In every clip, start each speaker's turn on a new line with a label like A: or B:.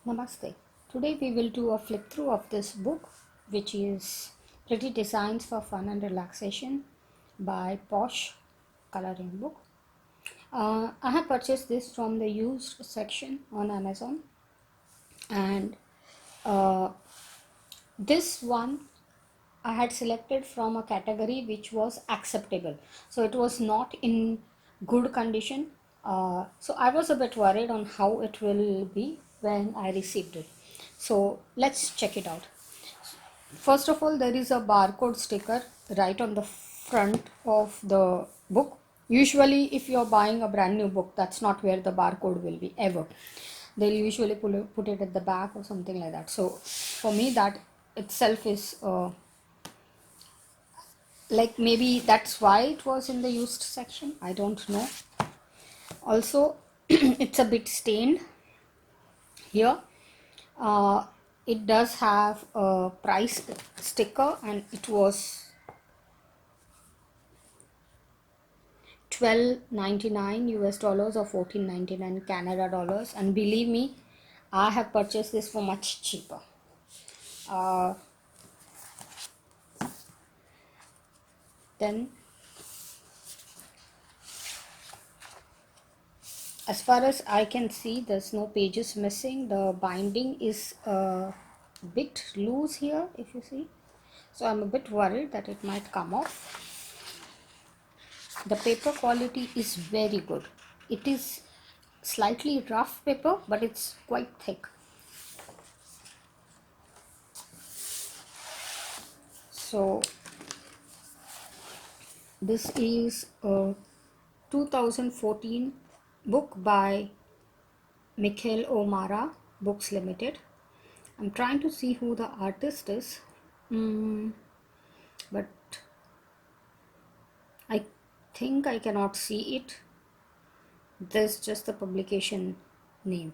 A: Namaste. Today we will do a flip through of this book, which is Pretty Designs for Fun and Relaxation by Posh Coloring Book. I have purchased this from the used section on Amazon, and uh, this one I had selected from a category which was acceptable. So it was not in good condition. So I was a bit worried on how it will be when I received it. So let's check it out. First of all, there is a barcode sticker right on the front of the book. Usually, if you're buying a brand new book, that's not where the barcode will be ever. They'll usually put it at the back or something like that. So, for me, that itself is like maybe that's why it was in the used section. I don't know. Also, it's a bit stained here. Uh, it does have a price sticker, and it was $12.99 US dollars or $14.99 Canada dollars, and believe me, I have purchased this for much cheaper. Then as far as I can see, there's no pages missing. The binding is a bit loose here, if you see, so I'm a bit worried that it might come off. The paper quality is very good. It is slightly rough paper, but it's quite thick. So this is a 2014 book by Mikhail O'Mara Books Limited. I'm trying to see who the artist is, but I think I cannot see it. There's just the publication name.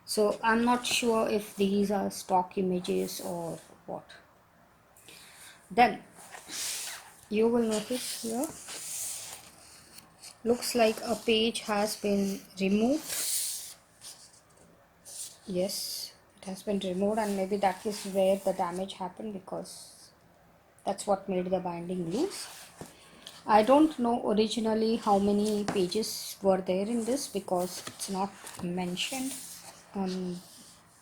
A: So I'm not sure if these are stock images or what. Then you will notice here, looks like a page has been removed. Yes, it has been removed, and maybe that is where the damage happened, because that's what made the binding loose. I don't know originally how many pages were there in this, because it's not mentioned on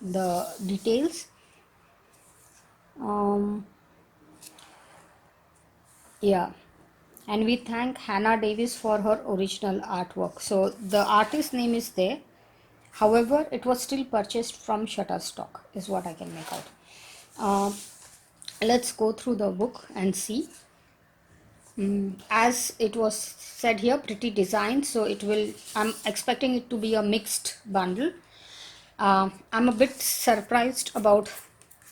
A: the details. Yeah, and we thank Hannah Davis for her original artwork. So the artist name is there. However, it was still purchased from Shutterstock, is what I can make out. Let's go through the book and see. As it was said here, pretty design, so it will, I'm expecting it to be a mixed bundle. I'm a bit surprised about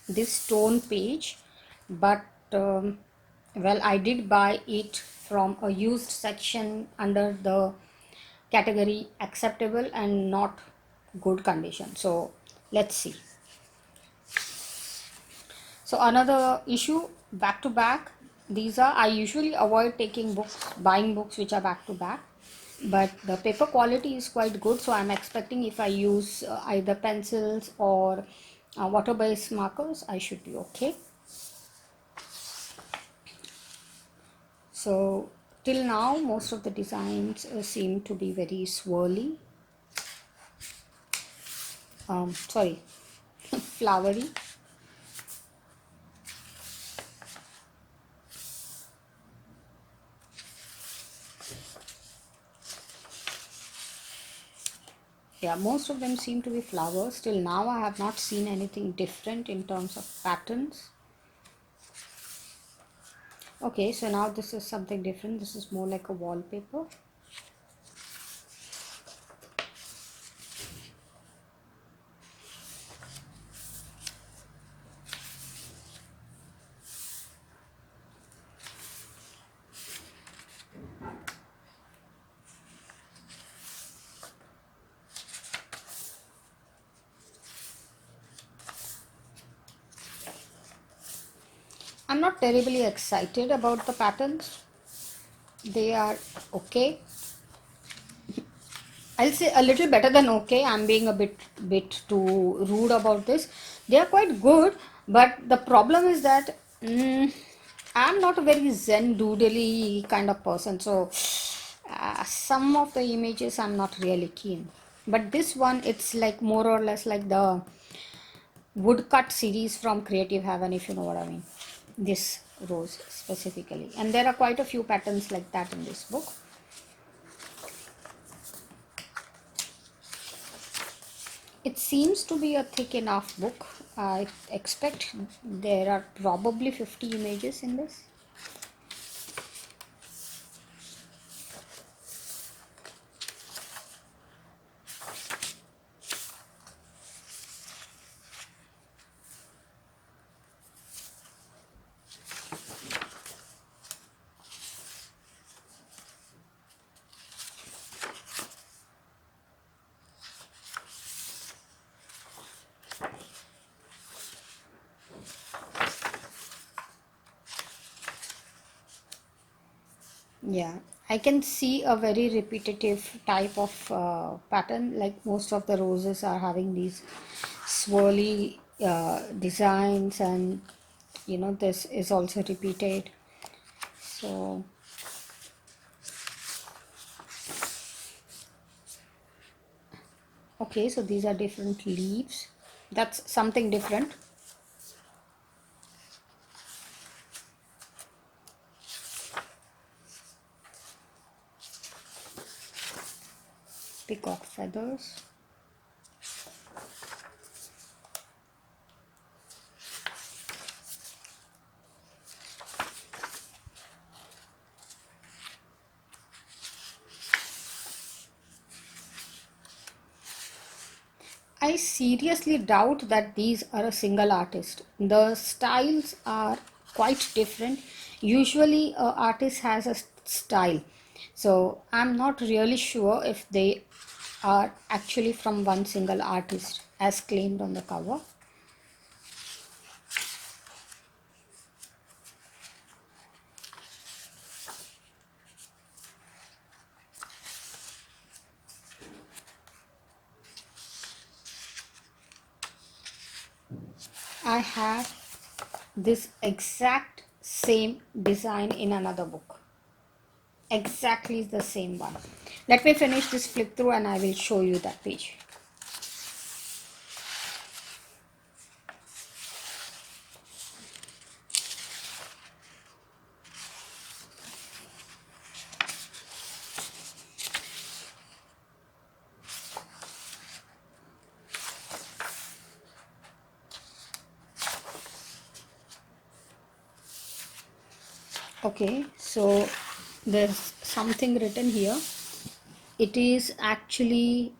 A: this tone page, but well, I did buy it from a used section under the category acceptable and not good condition. So let's see. So another issue, back to back. These are, I usually avoid buying books which are back to back, but the paper quality is quite good. So I'm expecting if I use either pencils or water-based markers, I should be okay. So till now, most of the designs seem to be very swirly. Flowery. Yeah, most of them seem to be flowers. Till now, I have not seen anything different in terms of patterns. Okay, so now this is something different. This is more like a wallpaper. I'm not terribly excited about the patterns. They are okay. I'll say a little better than okay. I'm being a bit too rude about this. They are quite good, but the problem is that I'm not a very zen doodly kind of person. So some of the images I'm not really keen. But this one, it's like more or less like the woodcut series from Creative Heaven, if you know what I mean. This rose specifically, and there are quite a few patterns like that in this book. It seems to be a thick enough book. I expect there are probably 50 images in this. Yeah, I can see a very repetitive type of pattern. Like most of the roses are having these swirly designs, and this is also repeated. So, okay, so these are different leaves. That's something different. Peacock feathers. I seriously doubt that these are a single artist. The styles are quite different. Usually, a artist has a style, so I'm not really sure if they are actually from one single artist as claimed on the cover. I have this exact same design in another book. Exactly the same one. Let me finish this flip through and I will show you that page. Okay, so there's something written here. It is actually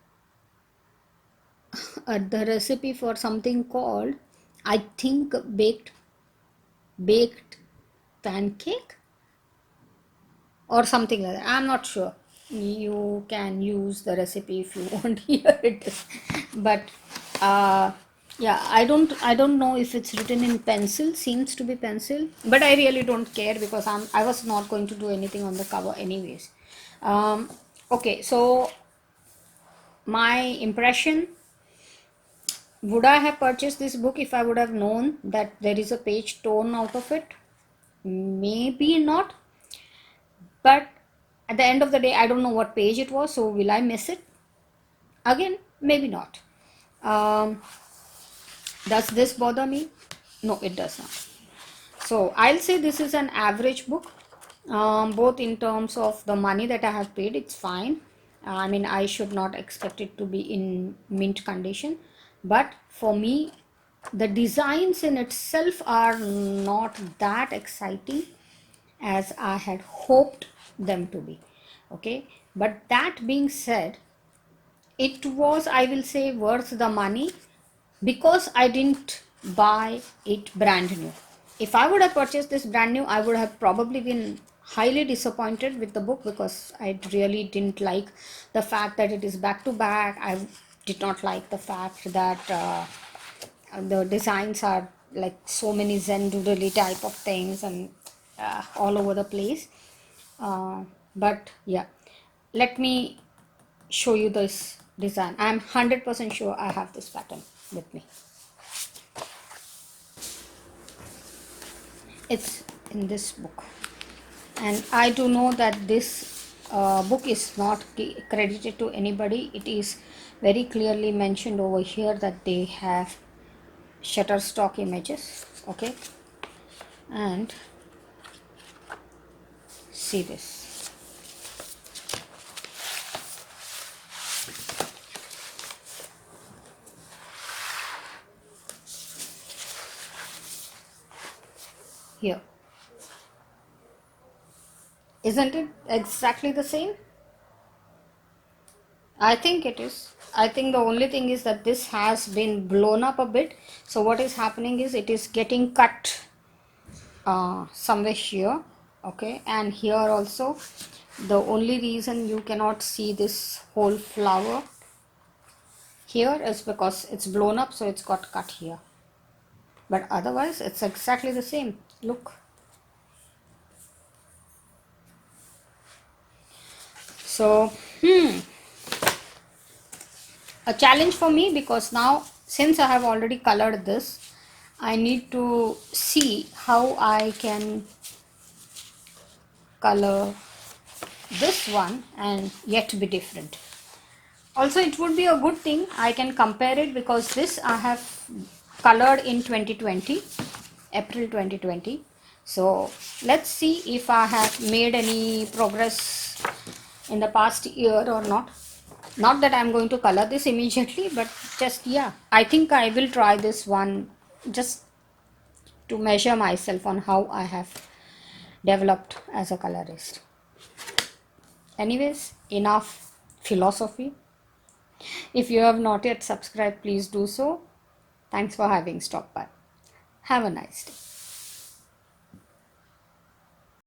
A: the recipe for something called, I think, baked pancake or something like that. I'm not sure. You can use the recipe if you want. Here it is. But yeah, I don't know if it's written in pencil. Seems to be pencil, but I really don't care because I was not going to do anything on the cover anyways. Okay, so my impression, would I have purchased this book if I would have known that there is a page torn out of it? Maybe not. But at the end of the day, I don't know what page it was, so will I miss it? Again, maybe not. Um, does this bother me? No, it does not. So I'll say this is an average book, both in terms of the money that I have paid, it's fine. I mean, I should not expect it to be in mint condition, but for me, the designs in itself are not that exciting as I had hoped them to be. Okay, but that being said, it was, I will say, worth the money because I didn't buy it brand new. If I would have purchased this brand new, I would have probably been highly disappointed with the book because I really didn't like the fact that it is back to back. I did not like the fact that the designs are like so many Zen doodly type of things and all over the place. But yeah, let me show you this design. I'm 100% sure I have this pattern with me. It's in this book, and I do know that this book is not credited to anybody. It is very clearly mentioned over here that they have Shutterstock images. Okay, and see this. Here, isn't it exactly the same? I think it is. I think the only thing is that this has been blown up a bit. So what is happening is it is getting cut somewhere here. Okay, and here also. The only reason you cannot see this whole flower here is because it's blown up, so it's got cut here. But otherwise it's exactly the same. Look. So a challenge for me, because now since I have already colored this, I need to see how I can color this one and yet be different. Also, it would be a good thing I can compare it, because this I have colored in 2020, April 2020. So let's see if I have made any progress in the past year or not. Not that I'm going to color this immediately, but just, yeah, I think I will try this one just to measure myself on how I have developed as a colorist. Anyways, enough philosophy. If you have not yet subscribed, please do so. Thanks for having stopped by. Have a nice day.